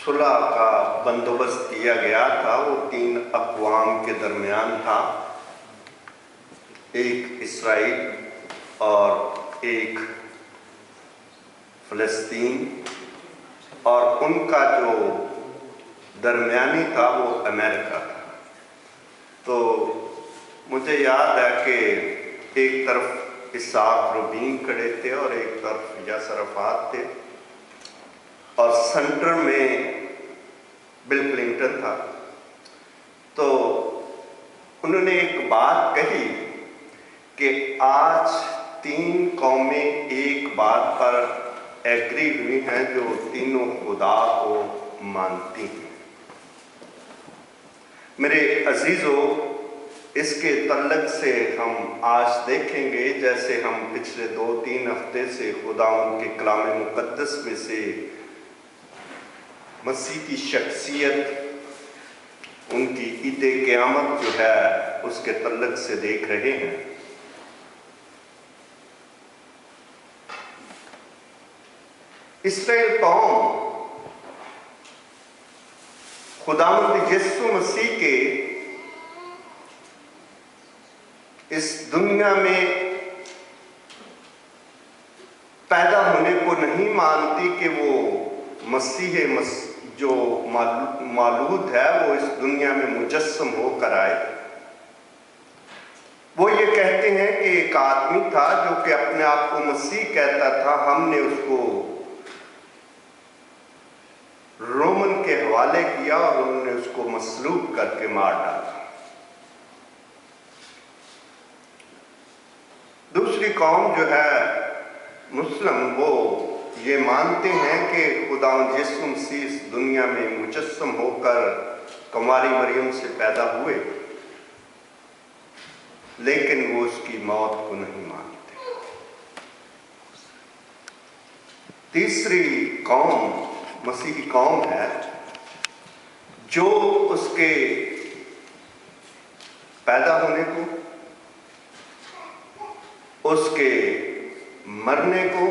सुलह का बंदोबस्त किया गया था वो 3 अक़वाम के दरमियान था, एक इसराइल और एक फ़लस्तीन, और उनका जो दरमियानी था वो अमेरिका था। तो मुझे याद है कि एक तरफ इसहाक रबीन खड़े थे और एक तरफ यासर अराफात थे और सेंटर में बिल क्लिंटन था। तो उन्होंने एक बात कही कि आज 3 कौमें एक बात पर एग्री हुई हैं जो तीनों खुदा को मानती हैं। मेरे अजीज़ों, इसके तल्लक से हम आज देखेंगे, जैसे हम पिछले 2-3 हफ्ते से खुदा उनके कलाम मुक़द्दस में से मसीह की शख्सियत, उनकी ईद क़यामत जो है उसके तल्लक से देख रहे हैं। इस्राएल कौम खुदावंद यीशु मसीह के इस दुनिया में पैदा होने को नहीं मानती कि वो मसीह जो मालूद है वो इस दुनिया में मुजस्सम होकर आए। वो ये कहते हैं कि एक आदमी था जो कि अपने आप को मसीह कहता था, हमने उसको रोमन के हवाले किया और उन्होंने उसको मसलूब करके मार डाला। दूसरी कौम जो है मुस्लिम, वो ये मानते हैं कि खुदावंद यीशु मसीह इस दुनिया में मुजस्सम होकर कुंवारी मरियम से पैदा हुए, लेकिन वो उसकी मौत को नहीं मानते। तीसरी कौम मसीही कौम है जो उसके पैदा होने को, उसके मरने को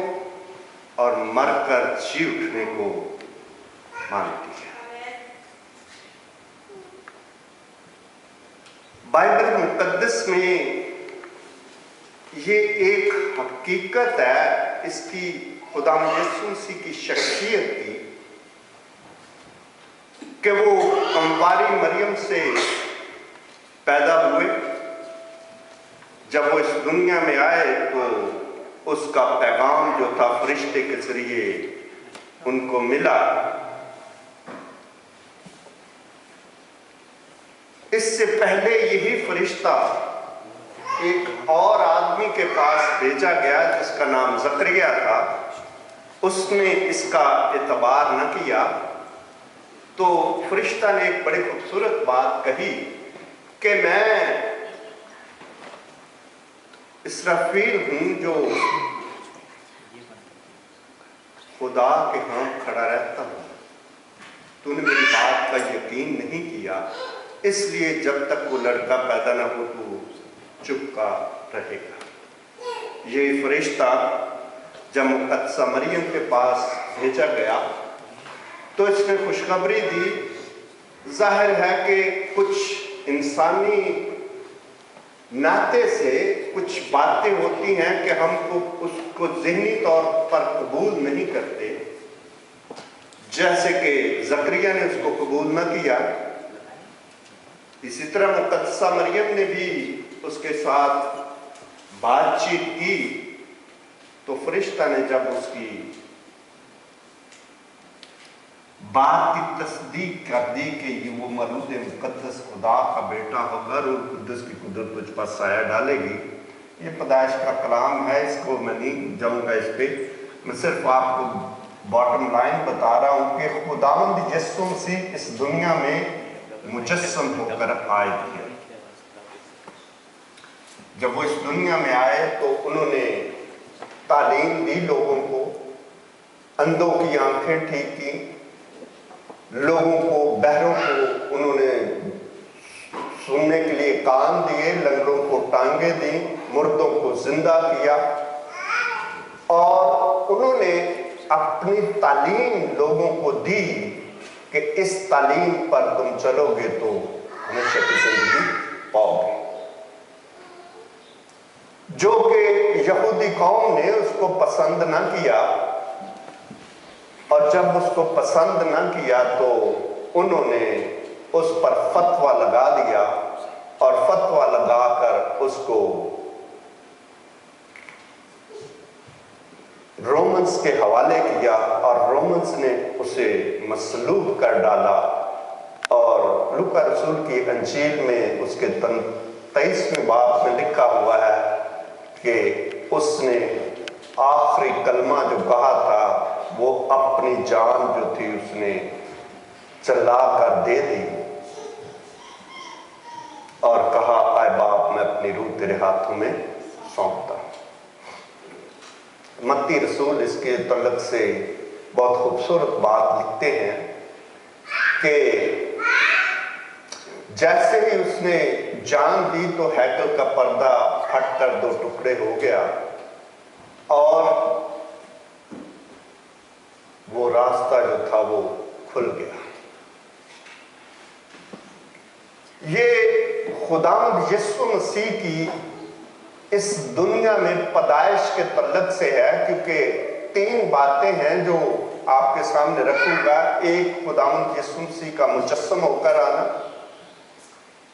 और मरकर जी उठने को मानती है। बाइबल मुक़द्दस में ये एक हकीकत है इसकी, खुदा यीशु मसीह की शख्सियत की, कि वो कुंवारी मरियम से पैदा हुए। जब वो इस दुनिया में आए तो उसका पैगाम जो था फरिश्ते के जरिए उनको मिला। इससे पहले यही फरिश्ता एक और आदमी के पास भेजा गया जिसका नाम ज़करिया था, उसने इसका एतबार न किया। तो फरिश्ता ने एक बड़ी खूबसूरत बात कही कि मैं इसराफील हूं जो खुदा के हाथ खड़ा रहता हूं। तूने मेरी बात का यकीन नहीं किया, इसलिए जब तक वो लड़का पैदा न हो तो चुपका रहेगा। ये फरिश्ता जब मुक़द्दसा मरियम के पास भेजा गया तो इसने खुशखबरी दी। जाहिर है कि कुछ इंसानी नाते से कुछ बातें होती हैं कि हमको उसको ज़हनी तौर पर कबूल नहीं करते, जैसे कि ज़करिया ने उसको कबूल न किया। इसी तरह मुक़द्दसा मरियम ने भी उसके साथ बातचीत की। तो फरिश्ता ने जब उसकी बात की तस्दीक कर दी कि ये वो मरूद मुक़द्दस खुदा का बेटा होगा, रूह कुद्दस की कुदरत तुझ पर साया डालेगी। ये पैदाइश का कलाम है, इसको मैं नहीं जाऊँगा इस पर। मैं सिर्फ आपको बॉटम लाइन बता रहा हूँ कि खुदावंद यीशु मसीह इस दुनिया में मुजस्सम होकर आए थे। जब वो इस दुनिया में आए तो उन्होंने तालीम दी लोगों को, अंधों की आंखें ठीक की, लोगों को, बहरों को उन्होंने सुनने के लिए कान दिए, लंगड़ों को टांगे दी, मुर्दों को जिंदा किया। और उन्होंने अपनी तालीम लोगों को दी कि इस तालीम पर तुम चलोगे तो हमेशा की जिंदगी पाओगे। जो कि यहूदी कौम ने उसको पसंद ना किया, और जब उसको पसंद ना किया तो उन्होंने उस पर फतवा लगा दिया, और फतवा लगाकर उसको रोमन्स के हवाले किया, और रोमन्स ने उसे मसलूब कर डाला। और लूका रसूल की अंजील में उसके 23वें बाब में लिखा हुआ है कि उसने आखिरी कलमा जो कहा था वो अपनी जान जो थी उसने चला कर दे दी और कहा, आए बाप, मैं अपनी रूह तेरे हाथों में सौंपता। मत्ती रसूल इसके तल्लुक से बहुत खूबसूरत बात लिखते हैं कि जैसे ही उसने जान दी तो हैकल का पर्दा फटकर 2 टुकड़े हो गया और वो रास्ता जो था वो खुल गया। ये खुदावंद यीशु मसीह की इस दुनिया में पैदाइश के तल्लुक से है, क्योंकि 3 बातें हैं जो आपके सामने रखूंगा। एक, खुदावंद यीशु मसीह का मुजस्सम होकर आना।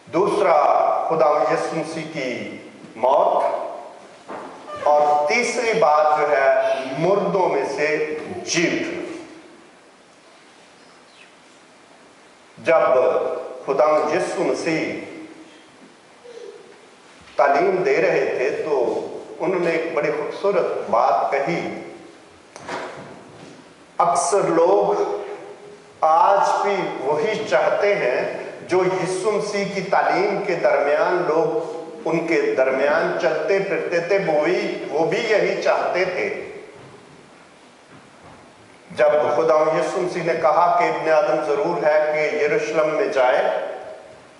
दूसरा, खुदावंद यीशु मसीह की मौत। और तीसरी बात जो है, मुर्दों में से जी उठना। जब खुदावंद यीशु मसीह तालीम दे रहे थे तो उन्होंने एक बड़ी खूबसूरत बात कही। अक्सर लोग आज भी वही चाहते हैं जो यीशु मसीह की तालीम के दरमियान लोग उनके दरमियान चलते फिरते थे, वो भी यही चाहते थे। जब खुदावंद यीशु मसीह ने कहा कि इब्ने आदम जरूर है कि यरूशलेम में जाए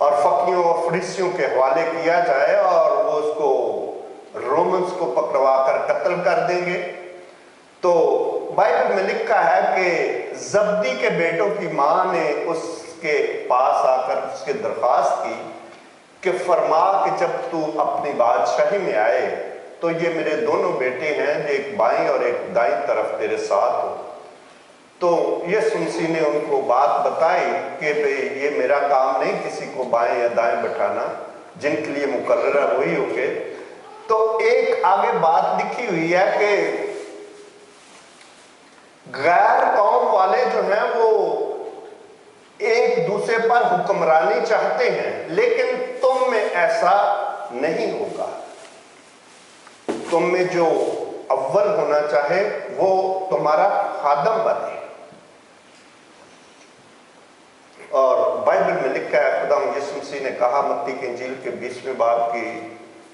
और फकीरों और फरीसियों के हवाले किया जाए और वो उसको रोमन्स को पकड़वा कर कत्ल कर देंगे, तो बाइबल में लिखा है कि जब्दी के बेटों की मां ने उसके पास आकर उसके दरख्वास्त की कि फरमा कि जब तू अपनी बादशाही में आए तो ये मेरे दोनों बेटे हैं, एक बाईं और एक दाईं तरफ तेरे साथ हो। तो यीशु मसीह ने उनको बात बताई कि भाई ये मेरा काम नहीं किसी को बाएं या दाएं बैठाना, जिनके लिए मुकर्रर है वही होके। तो एक आगे बात लिखी हुई है कि गैर कौम वाले जो हैं वो एक दूसरे पर हुक्मरानी चाहते हैं, लेकिन तुम में ऐसा नहीं होगा। तुम में जो अव्वल होना चाहे वो तुम्हारा खादम बने। और बाइबल में लिखा है, खुदावंद यीशु मसीह ने कहा मत्ती की इंजील के 20वें बाब की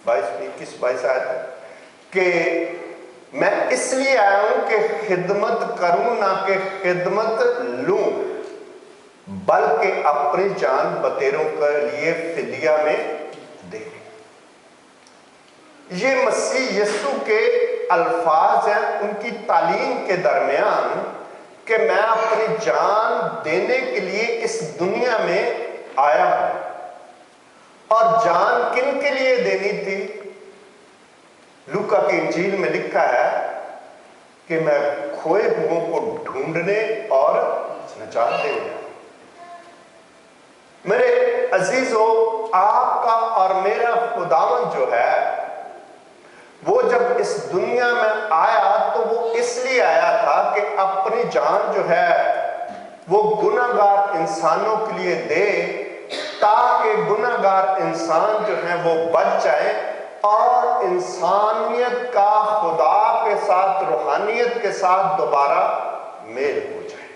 21-22 आयत कि मैं इसलिए आया हूं कि खिदमत करूं, ना कि खिदमत लूं, बल्कि अपनी जान बतेरों के लिए फिदिया में दे। ये मसीह यीशु के अल्फाज हैं उनकी तालीम के दरमियान कि मैं अपनी जान देने के लिए इस दुनिया में आया हूं। और जान किन के लिए देनी थी? लूका की इंजील में लिखा है कि मैं खोए हुओं को ढूंढने और नजात देने। मेरे अजीजों, आपका और मेरा खुदावंद जो है वो जब इस दुनिया में आया तो वो इसलिए आया था कि अपनी जान जो है वो गुनाहगार इंसानों के लिए दे, ताकि गुनाहगार इंसान जो है वो बच जाए और इंसानियत का खुदा के साथ, रूहानियत के साथ दोबारा मेल हो जाए।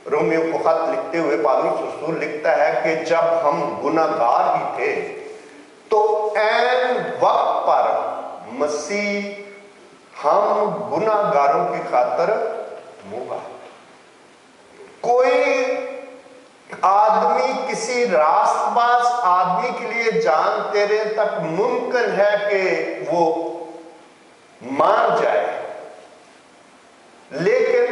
रोमियो को खत लिखते हुए पौलुस रसूल लिखता है कि जब हम गुनाहगार ही थे तो ऐन वक्त पर मसीह हम गुनाहगारों की खातिर मुआ। कोई आदमी किसी रास्तबाज आदमी के लिए जान तेरे तक मुमकिन है कि वो मान जाए, लेकिन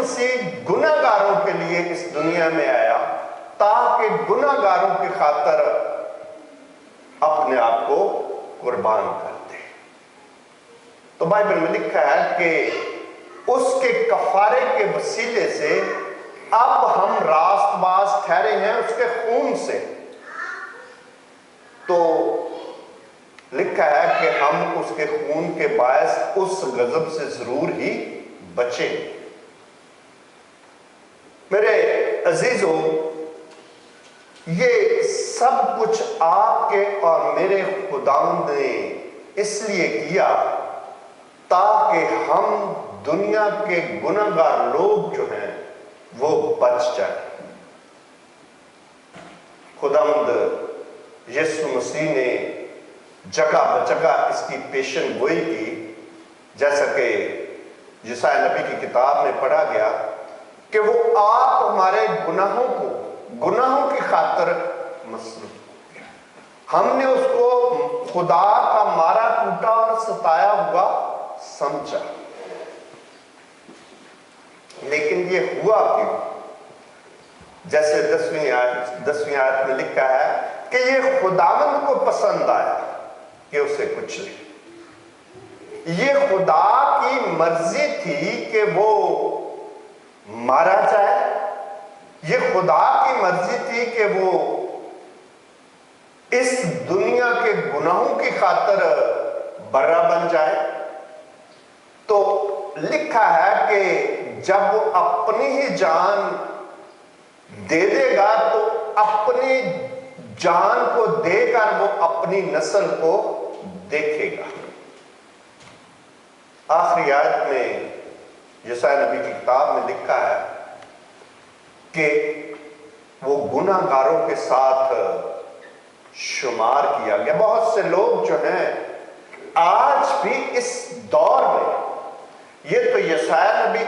मसीह गुनाहगारों के लिए इस दुनिया में आया ताकि गुनाहगारों की खातिर अपने आप को कुर्बान कर दे। तो बाइबल में लिखा है कि उसके कफारे के वसीले से अब हम रास्तबाज ठहरे हैं उसके खून से। तो लिखा है कि हम उसके खून के बायस उस गजब से जरूर ही बचे। मेरे अजीजों, ये सब कुछ आपके और मेरे खुदावंद ने इसलिए किया ताकि हम दुनिया के गुनाहगार लोग जो हैं वो बच जाए। खुदावंद यीशु मसीह ने जगह जगह इसकी पेशन गोई की, जैसा कि यशायाह नबी की किताब में पढ़ा गया कि वो आप हमारे गुनाहों की खातिर मसलूब हो गया। हमने उसको खुदा का मारा कूटा और सताया हुआ समझा, लेकिन ये हुआ क्यों? जैसे 10वीं आयत में लिखा है कि ये खुदावंद को पसंद आया कि उसे कुछ नहीं। ये खुदा की मर्जी थी कि वो मारा जाए, ये खुदा की मर्जी थी कि वो इस दुनिया के गुनाहों की खातिर बर्रा बन जाए। तो लिखा है कि जब वो अपनी ही जान दे देगा तो अपनी जान को देकर वो अपनी नस्ल को देखेगा। आखिरी आयत में यशायाह नबी की किताब में लिखा है कि वो गुनाहगारों के साथ शुमार किया गया। बहुत से लोग जो हैं आज भी इस दौर में, ये तो यशायाह नबी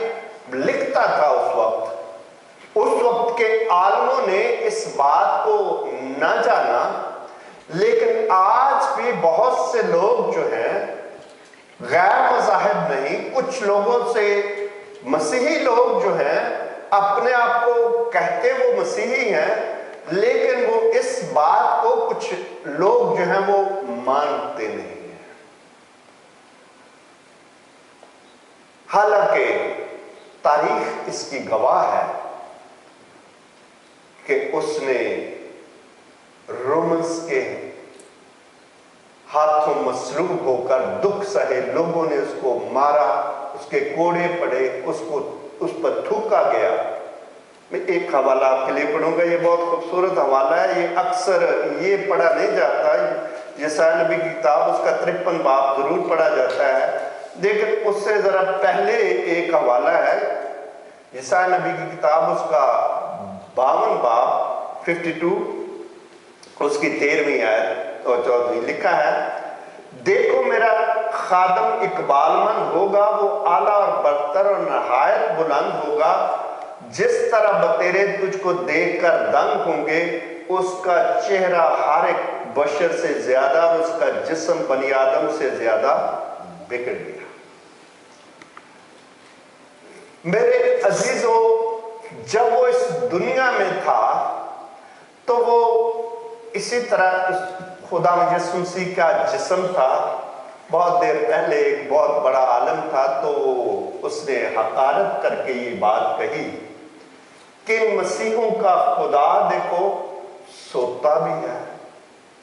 लिखता था उस वक्त के आलमों ने इस बात को न जाना, लेकिन आज भी बहुत से लोग जो हैं गैर मज़ाहिब नहीं, कुछ लोगों से मसीही लोग जो हैं अपने आप को कहते वो मसीही हैं, लेकिन वो इस बात को कुछ लोग जो हैं वो मानते नहीं हैं। हालांकि तारीख इसकी गवाह है कि उसने रोमन्स के हाथों मसलूब होकर दुख सहे, लोगों ने उसको मारा, उसके कोड़े पड़े, उसको उस पर थूका गया। मैं एक हवाला आपके लिए पढ़ूंगा, ये बहुत खूबसूरत हवाला है, ये अक्सर ये पढ़ा नहीं जाता। यशायाह नबी की किताब उसका 53 बाब जरूर पढ़ा जाता है, लेकिन उससे जरा पहले एक हवाला है यशायाह नबी की किताब उसका 52 बाब 52 उसकी 13वीं आयत और 14वीं। लिखा है, देखो मेरा खादम इकबालमंद होगा, वो आला और बरतर और नहायत बुलंद होगा, जिस तरह बतेरे तुझको देखकर दंग होंगे, उसका चेहरा हर एक बशर से ज्यादा और उसका जिस्म बनी आदम से ज्यादा बिगड़ गया। मेरे अजीजों, जब वो इस दुनिया में था तो वो इसी तरह खुदा यीशु मसीह का जिस्म था। बहुत देर पहले एक बहुत बड़ा आलम था, तो उसने हकारत करके ये बात कही कि मसीहों का खुदा देखो सोता भी है,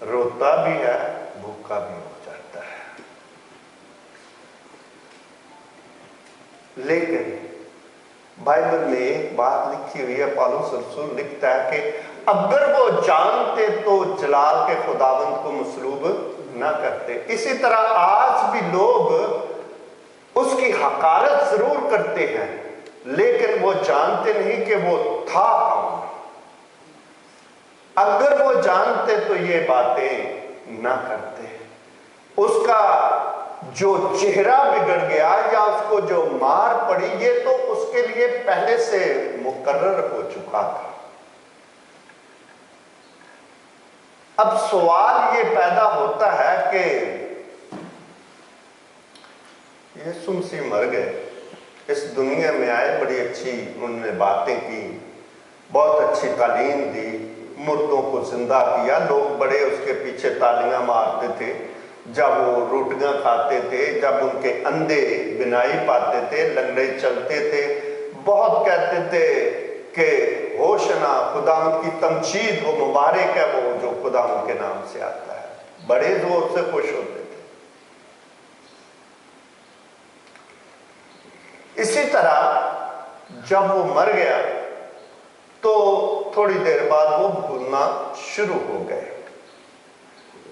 रोता भी है, भूखा भी हो जाता है। लेकिन बाइबल में एक बात लिखी हुई है, पौलुस रसूल लिखता है कि अगर वो जानते तो जलाल के खुदावंद को मसलूब ना करते। इसी तरह आज भी लोग उसकी हकारत जरूर करते हैं, लेकिन वो जानते नहीं कि वो था कौन। अगर वो जानते तो ये बातें ना करते। उसका जो चेहरा बिगड़ गया या उसको जो मार पड़ी, ये तो उसके लिए पहले से मुकर्रर हो चुका था। अब सवाल ये पैदा होता है कि यीशु मसीह मर गए, इस दुनिया में आए, बड़ी अच्छी उन्होंने बातें की, बहुत अच्छी तालीम दी, मुर्दों को जिंदा किया। लोग बड़े उसके पीछे तालियां मारते थे जब वो रोटियां खाते थे, जब उनके अंधे बिनाई पाते थे, लंगड़े चलते थे। बहुत कहते थे कि होशना खुदा की तमजीद, वो मुबारक है वो जो खुदा उनके नाम से आता है। बड़े जोर से खुश होते थे। इसी तरह जब वो मर गया तो थोड़ी देर बाद वो भूलना शुरू हो गए।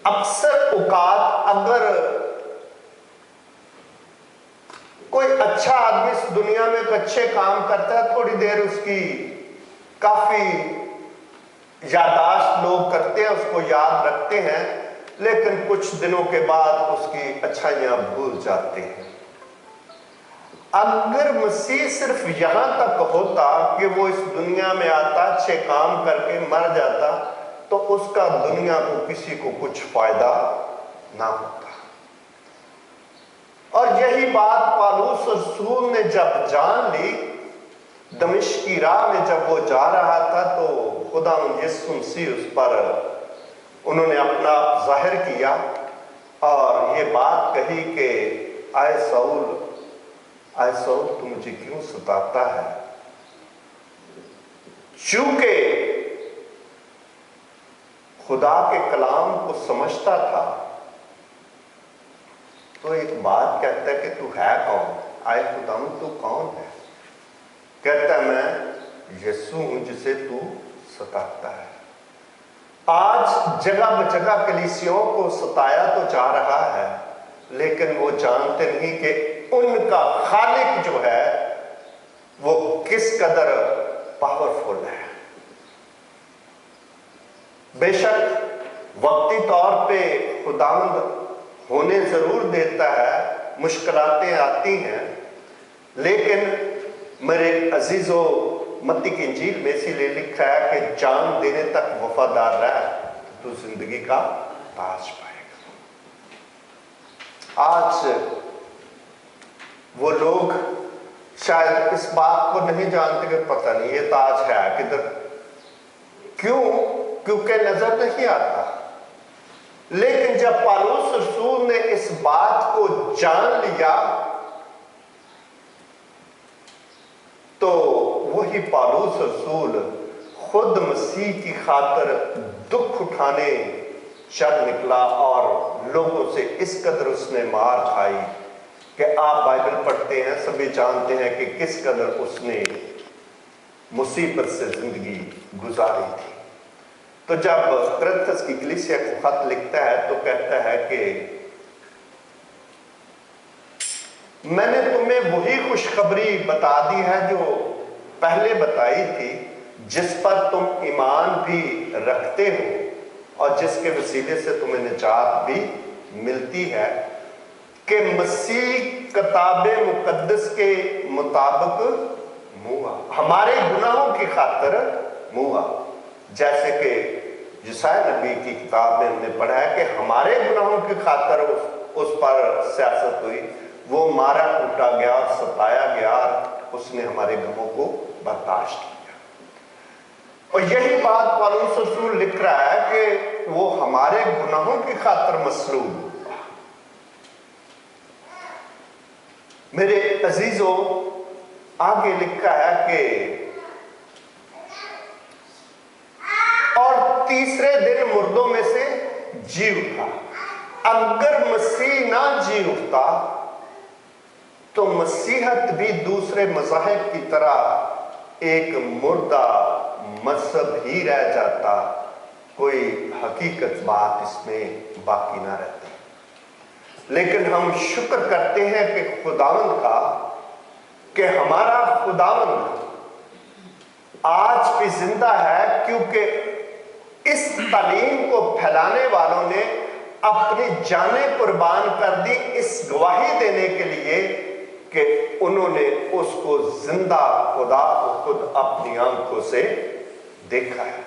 अक्सर औकात अगर कोई अच्छा आदमी इस दुनिया में एक अच्छे काम करता है, थोड़ी देर उसकी काफी यादाश्त लोग करते हैं, उसको याद रखते हैं, लेकिन कुछ दिनों के बाद उसकी अच्छाइयां भूल जाते हैं। अगर मसीह सिर्फ यहां तक होता कि वो इस दुनिया में आता, अच्छे काम करके मर जाता, तो उसका दुनिया को किसी को कुछ फायदा ना होता। और यही बात पौलुस रसूल ने जब जान ली, दमिश्क की राह में जब वो जा रहा था, तो खुदा यीशु मसीह उस पर उन्होंने अपना जाहिर किया और ये बात कही कि आए सऊल तू मुझे क्यों सताता है? चूंकि खुदा के कलाम को समझता था, तो एक बात कहता है कि तू है कौन? आए खुदाम तू कौन है? कहता है मैं यीशु हूं जिसे तू सताता है। आज जगह जगह कलीसियों को सताया तो जा रहा है, लेकिन वो जानते नहीं कि उनका खालिक जो है वो किस कदर पावरफुल है। बेशक वक्ती तौर पे खुदावंद होने जरूर देता है, मुश्किलातें आती हैं, लेकिन मेरे अजीजों, मत्ती की इंजील में इसीलिए लिखा है कि जान देने तक वफादार रह तो तू जिंदगी का ताज पाएगा। आज वो लोग शायद इस बात को नहीं जानते कि पता नहीं ये ताज है किधर, क्यों? क्योंकि नजर नहीं आता। लेकिन जब पौलुस रसूल ने इस बात को जान लिया, तो वही पौलुस रसूल खुद मसीह की खातिर दुख उठाने चल निकला और लोगों से इस कदर उसने मार खाई कि आप बाइबल पढ़ते हैं, सभी जानते हैं कि किस कदर उसने मुसीबत से जिंदगी गुजारी थी। तो जब कुरिन्थस की कलीसिया को खत लिखता है तो कहता है कि मैंने तुम्हें वही खुशखबरी बता दी है जो पहले बताई थी, जिस पर तुम ईमान भी रखते हो और जिसके वसीले से तुम्हें निजात भी मिलती है, कि मसीह किताबे मुकद्दस के मुताबिक मुआ, हमारे गुनाहों की खातिर मुआ। जैसे कि यशायाह नबी की किताब में हमने पढ़ा है कि हमारे गुनाहों की खातिर उस पर सियासत हुई, वो मारा कूटा गया, सताया गया, उसने हमारे गमों को बर्दाश्त किया। और यही बात पौलुस रसूल लिख रहा है कि वो हमारे गुनाहों की खातिर मसलूब। मेरे अजीजों, आगे लिखा है कि और तीसरे दिन मुर्दों में से जी उठा। अगर मसीह ना जी उठता तो मसीहत भी दूसरे मज़ाहिब की तरह एक मुर्दा मजहब ही रह जाता, कोई हकीकत बात इसमें बाकी ना रहती। लेकिन हम शुक्र करते हैं कि खुदावंद का, कि हमारा खुदावंद आज भी जिंदा है, क्योंकि इस तालीम को फैलाने वालों ने अपनी जानें कुर्बान कर दी इस गवाही देने के लिए कि उन्होंने उसको जिंदा खुदा को खुद अपनी आंखों से देखा है।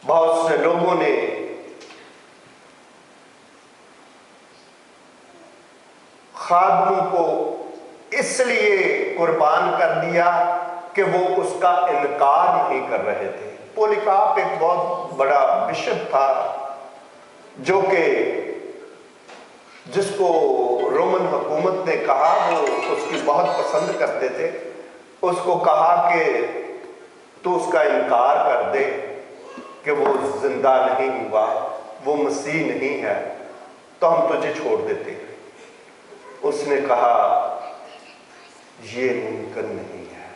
बहुत से लोगों ने खादमों को इसलिए कुर्बान कर दिया कि वो उसका इनकार नहीं कर रहे थे। पोलिकाप एक बहुत बड़ा बिशप था जो कि जिसको रोमन हुकूमत ने कहा, वो उसकी बहुत पसंद करते थे, उसको कहा कि तू उसका इनकार कर दे कि वो जिंदा नहीं हुआ, वो मसीह नहीं है, तो हम तुझे छोड़ देते हैं। उसने कहा ये मुमकिन नहीं है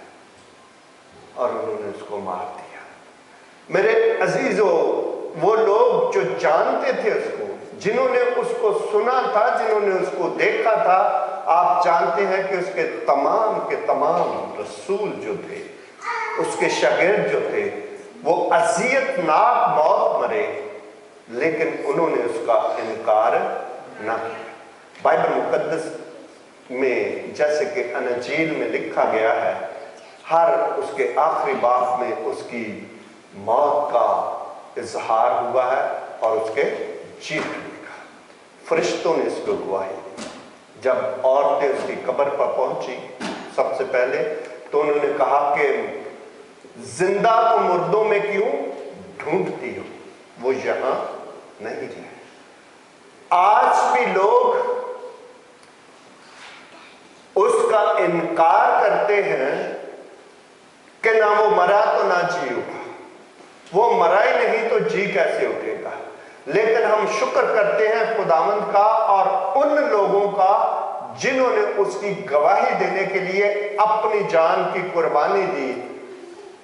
और उन्होंने उसको मार दिया। मेरे अजीजों, वो लोग जो जानते थे उसको, जिन्होंने उसको सुना था, जिन्होंने उसको देखा था, आप जानते हैं कि उसके तमाम के तमाम रसूल जो थे, उसके शागिर्द जो थे, वो अज़ियतनाक मौत मरे, लेकिन उन्होंने उसका इनकार ना किया। बाइबल मुकद्दस में जैसे कि अनजील में लिखा गया है, हर उसके आखिरी बाब में उसकी मौत का इजहार हुआ है और उसके जीतने का। फरिश्तों ने इसको गवाही दी। जब औरतें उसकी कब्र पर पहुंची सबसे पहले, तो उन्होंने कहा कि जिंदा को मुर्दों में क्यों ढूंढती हो, वो यहां नहीं है। आज भी लोग उसका इनकार करते हैं कि ना वो मरा तो ना जी उठा, वो मरा ही नहीं तो जी कैसे उठेगा। लेकिन हम शुक्र करते हैं खुदावंद का और उन लोगों का जिन्होंने उसकी गवाही देने के लिए अपनी जान की कुर्बानी दी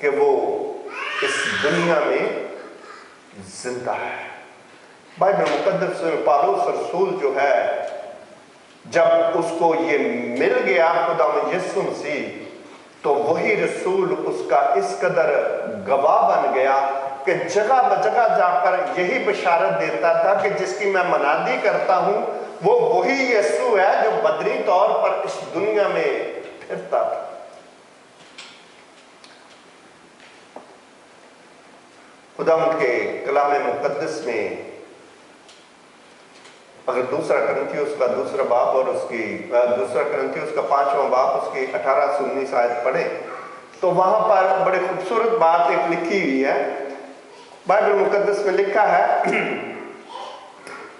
कि वो इस दुनिया में जिंदा है। बाइबल मुकद्दस में पौलुस रसूल जो है, जब उसको ये मिल गया खुदावंद यीशु मसीह, तो वही रसूल उसका इस कदर गवाह बन गया कि जगह जगह जाकर यही बशारत देता था कि जिसकी मैं मनादी करता हूं वो वही यीशु है जो बदरी तौर पर इस दुनिया में फिरता था। खुदावंद के कलाम मुकद्दस में अगर दूसरा करंथियुस का दूसरा बाब और उसकी दूसरा करंथियुस का 5वां बाब उसकी 18 से 19 आयत पढ़े, तो वहां पर बड़े खूबसूरत बात एक लिखी हुई है। बाइबल मुकद्दस में लिखा है,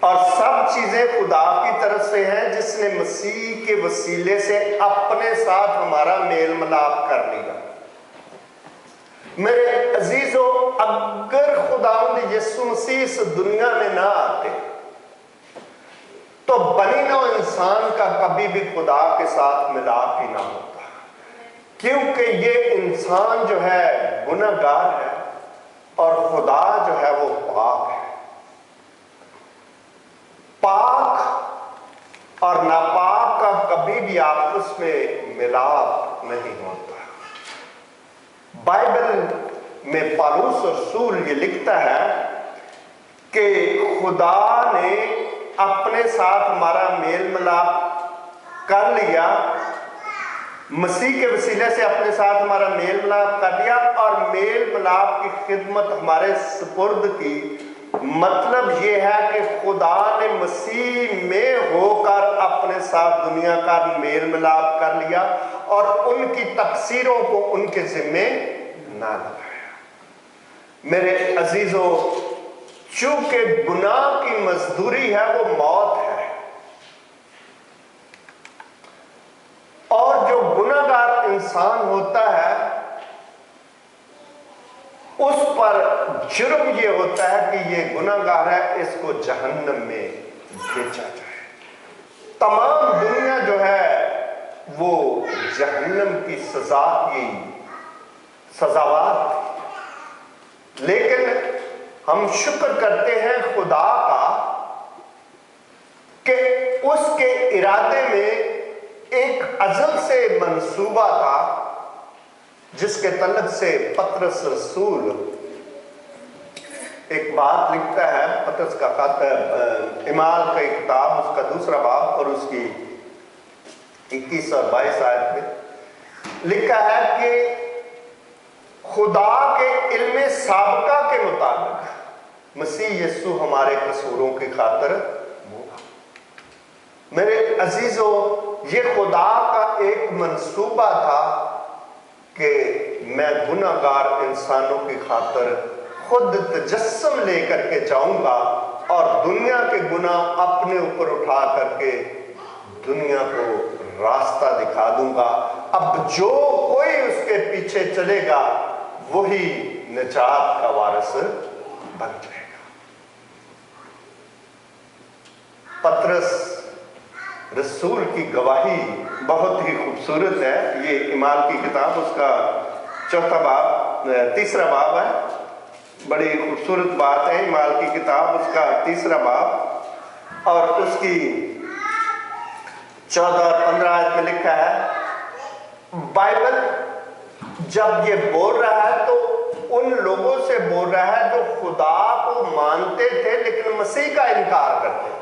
और सब चीजें खुदा की तरफ से हैं जिसने मसीह के वसीले से अपने साथ हमारा मेल मिलाप कर लिया। मेरे अजीजों, अगर खुदावंद यीशु मसीह इस दुनिया में ना आते तो बनी नौ इंसान का कभी भी खुदा के साथ मिलाप ही ना होता, क्योंकि ये इंसान जो है गुनहगार है और खुदा जो है वो पाक है। पाक और नापाक का कभी भी आपस में मिलाप नहीं होता। बाइबल में पौलुस रसूल ये लिखता है कि खुदा ने अपने साथ हमारा मेल मिलाप कर लिया, मसीह के वसीले से अपने साथ हमारा मेल मिलाप कर लिया और मेल मिलाप की खिदमत हमारे सुपुर्द की। मतलब ये है कि खुदा ने मसीह में होकर अपने साथ दुनिया का मेल मिलाप कर लिया और उनकी तकसीरों को उनके जिम्मे ना लगाया। मेरे अजीजों, चूंकि गुनाह की मजदूरी है वो मौत है, और जो गुनाहगार इंसान होता है उस पर जुर्म ये होता है कि ये गुनाहगार है, इसको जहन्नम में भेजा जाए। तमाम दुनिया जो है वो जहन्नम की सजा की सजावार, लेकिन हम शुक्र करते हैं खुदा का कि उसके इरादे में एक अज़ल से मंसूबा था जिसके तल्लुक से पतरस रसूल एक बात लिखता है। पतरस का खत इमाल का किताब उसका दूसरा बाब और उसकी 21 और 22 आयत में लिखा है कि खुदा के इल्मे साबका के मुताबिक मसीह यीशु हमारे कसूरों की खातिर मोहा। मेरे अजीजों, ये खुदा का एक मंसूबा था कि मैं गुनाहगार इंसानों की खातिर खुद तजस्सुम लेकर के जाऊंगा और दुनिया के गुनाह अपने ऊपर उठा करके दुनिया को रास्ता दिखा दूंगा। अब जो कोई उसके पीछे चलेगा वही निजात का वारिस बन जाएगा। पतरस रसूल की गवाही बहुत ही खूबसूरत है। ये इमाल की किताब, उसका चौथा बाब, तीसरा बाब है। बड़ी खूबसूरत बात है। इमाल की किताब, उसका तीसरा बाब और उसकी 14 और 15 आयत में लिखा है। बाइबल जब ये बोल रहा है तो उन लोगों से बोल रहा है जो खुदा को मानते थे लेकिन मसीह का इनकार करते थे।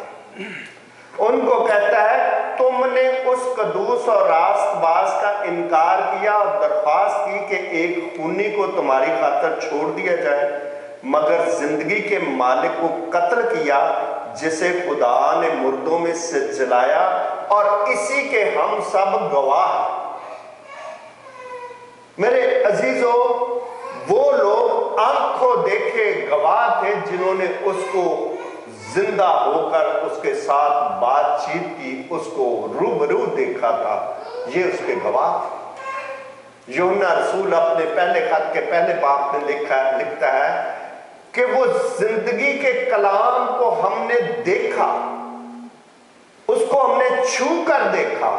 उनको कहता है तुमने उस कदूस और रास्तबाज का इनकार किया और दरख्वास्त की कि एक खूनी को तुम्हारी खातिर छोड़ दिया जाए, मगर जिंदगी के मालिक को कत्ल किया जिसे खुदा ने मुर्दों में से जलाया, और इसी के हम सब गवाह। मेरे अजीजों, वो लोग आंखों देखे गवाह थे जिन्होंने उसको जिंदा होकर उसके साथ बातचीत की, उसको रूबरू देखा था। ये उसके गवाह। यूहन्ना रसूल अपने पहले खत के पहले बाब में लिखता है कि वो जिंदगी के कलाम को हमने देखा, उसको हमने छू कर देखा,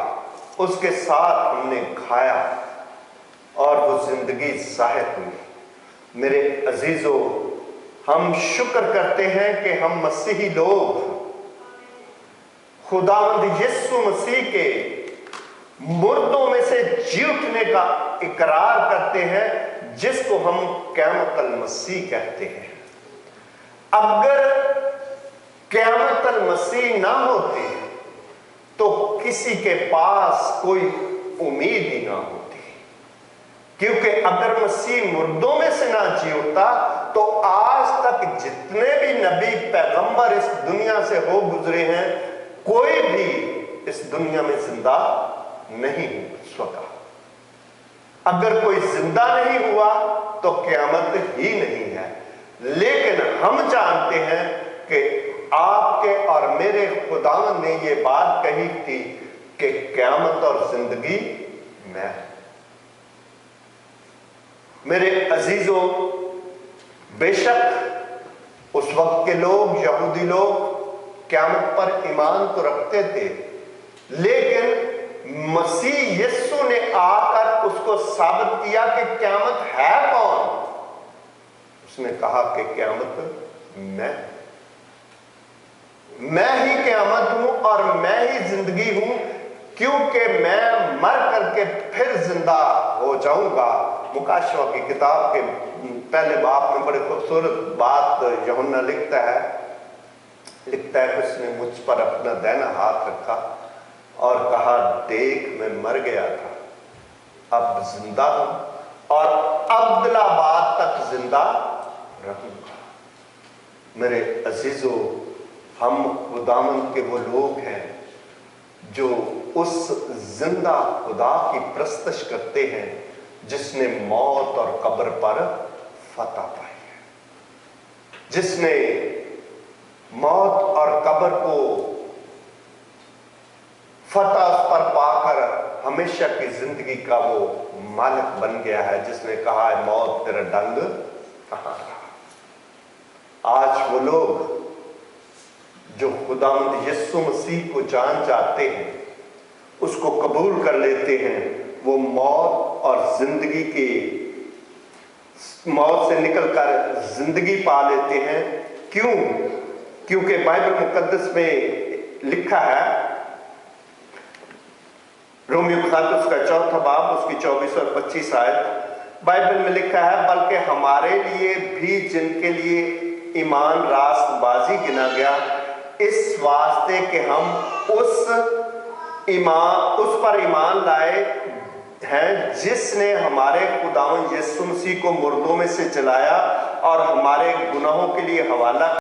उसके साथ हमने खाया और वो जिंदगी जाहिर हुई। मेरे अजीजों, हम शुक्र करते हैं कि हम मसीही लोग खुदावंद यीशु मसीह के मुर्दों में से जी उठने का इकरार करते हैं, जिसको हम क़यामतुल मसीह कहते हैं। अगर क़यामतुल मसीह ना होती तो किसी के पास कोई उम्मीद ही ना होती, क्योंकि अगर मसीह मुर्दों में से ना जी उठता तो आज तक जितने भी नबी पैगंबर इस दुनिया से हो गुजरे हैं, कोई भी इस दुनिया में जिंदा नहीं हो सका। अगर कोई जिंदा नहीं हुआ तो क़यामत ही नहीं है। लेकिन हम जानते हैं कि आपके और मेरे खुदावंद ने ये बात कही थी कि क़यामत और जिंदगी मैं। मेरे अजीजों, बेशक उस वक्त के लोग, यहूदी लोग क़यामत पर ईमान तो रखते थे, लेकिन मसीह यीशु ने आकर उसको साबित किया कि क़यामत है कौन। उसने कहा कि क़यामत मैं ही क़यामत हूं और मैं ही जिंदगी हूं, क्योंकि मैं मर करके फिर जिंदा हो जाऊंगा। मुकाशवा की किताब के पहले बाब में बड़े खूबसूरत बात यूहन्ना लिखता है कि उसने मुझ पर अपना दाहिना हाथ रखा और कहा, देख मैं मर गया था, अब जिंदा हूं और अब्दुलाबाद तक जिंदा रहूंगा। मेरे अजीजों, हम खुदावंद के वो लोग हैं जो उस जिंदा खुदा की प्रस्तश करते हैं जिसने मौत और कब्र पर फतह पाई है, जिसने मौत और कब्र को फतह पर पाकर हमेशा की जिंदगी का वो मालिक बन गया है, जिसने कहा है मौत तेरा डंग कहां रहा। आज वो लोग जो खुदावंद यीशु मसीह को जान जाते हैं, उसको कबूल कर लेते हैं, वो मौत और जिंदगी के मौत से निकलकर जिंदगी पा लेते हैं। क्यों? क्योंकि बाइबल मुकद्दस में लिखा है, रोमियो का उसका चौथा बाब, उसकी 24 और 25 आयत, बाइबल में लिखा है, बल्कि हमारे लिए भी जिनके लिए ईमान रास्तबाजी गिना गया, इस वास्ते कि हम उस पर ईमान लाए हैं जिसने हमारे खुदावंद यीशु मसीह को मुर्दों में से जलाया और हमारे गुनाहों के लिए हवाला